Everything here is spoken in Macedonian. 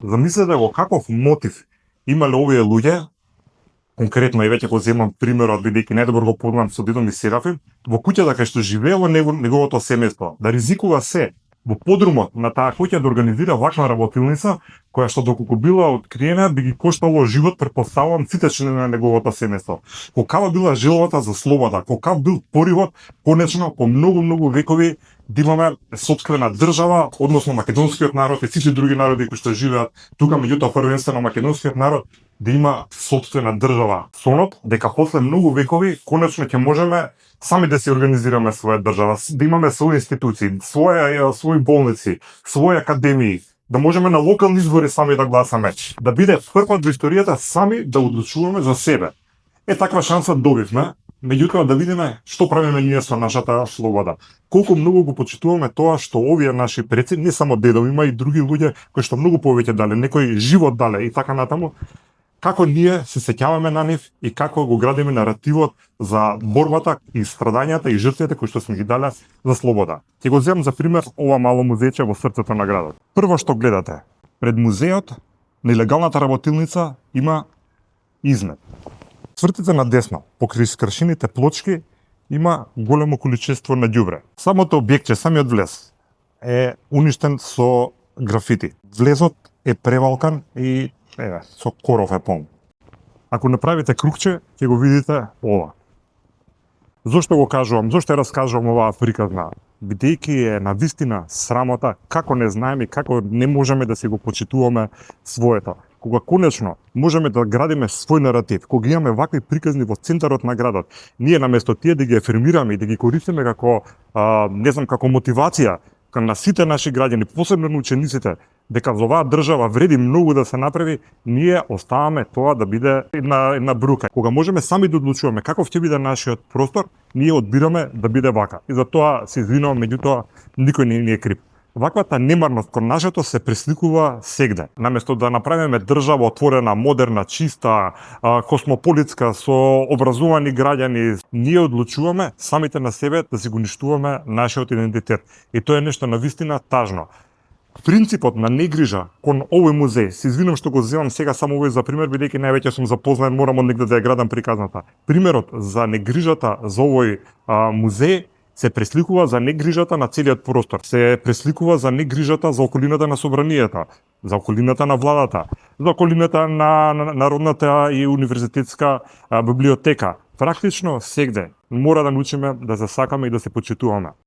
Замислете го каков мотив имале овие луѓе, конкретно и веќе го земам примерот бидејќи најдобро го познавам со дедо ми Серафим, во куќата кај што живеело неговото семејство, да ризикува се во подрумот на таа куќа да организира ваква работилница, која што доколку била откриена би ги коштало живот, претпоставувам, сите членови на неговото семејство. Колкава била желбата за слобода, колкав бил поривот конечно по многу векови да имаме сопствена држава, односно македонскиот народ и сите други народи кои што живеат тука, меѓутоа првенствено македонскиот народ да има сопствена држава. Сонот дека после многу векови конечно ќе можеме сами да се организираме своја држава, да имаме своји институции, своји болници, своји академии, да можеме на локални избори сами да гласаме, да биде првпат во историјата сами да одлучуваме за себе. Таква шанса добивме, меѓутоа да видиме што правиме ние со нашата слобода. Колку многу го почитуваме тоа што овие наши предци, не само дедо, има и други луѓе кои што многу повеќе дале, некои живот дале и така натаму, како ние се сеќаваме на нив и како го градиме наративот за борбата и страдањата и жртвите кои што сме ги дале за слобода. Ќе го земам за пример ова мало музејче во срцето на градот. Прво што гледате, пред музејот нелегалната работилница има измет. Цвртите на десно, покрај скршените плочки, има големо количество на ѓубре. Самото објектче, самиот влез е уништен со графити. Влезот е превалкан и со коров е полн. Ако направите кругче, ќе го видите ова. Зошто го кажувам, зошто раскажувам оваа приказна? Бидејќи е навистина срамота како не знаеме и како не можеме да си го почитуваме своето. Кога конечно можеме да градиме свој наратив, кога имаме вакви приказни во центарот на градот, ние наместо тие да ги афирмираме и да ги користиме како како мотивација на сите наши граѓани, посебно на учениците, дека за оваа држава вреди многу да се направи, ние оставаме тоа да биде една брука. Кога можеме сами да одлучуваме каков ќе биде нашиот простор, ние одбираме да биде вака. И за тоа се извинувам, меѓутоа никој не ни е крив. Ваквата немарност кон нашето се пресликува сегде. Наместо да направиме држава отворена, модерна, чиста, космополитска, со образувани граѓани, ние одлучуваме самите на себе да си го уништуваме нашиот идентитет. И тоа е нешто навистина тажно. Принципот на негрижа кон овој музеј, се извинувам што го земам сега само овој за пример, бидејќи највеќе сум запознаен, морам од негде да ја градам приказната. Примерот за негрижата за овој музеј се пресликува за негрижата на целиот простор, се пресликува за негрижата за околината на собранието, за околината на владата, за околината на Народната и универзитетска библиотека. Практично сегде мора да научиме да се сакаме и да се почитуваме.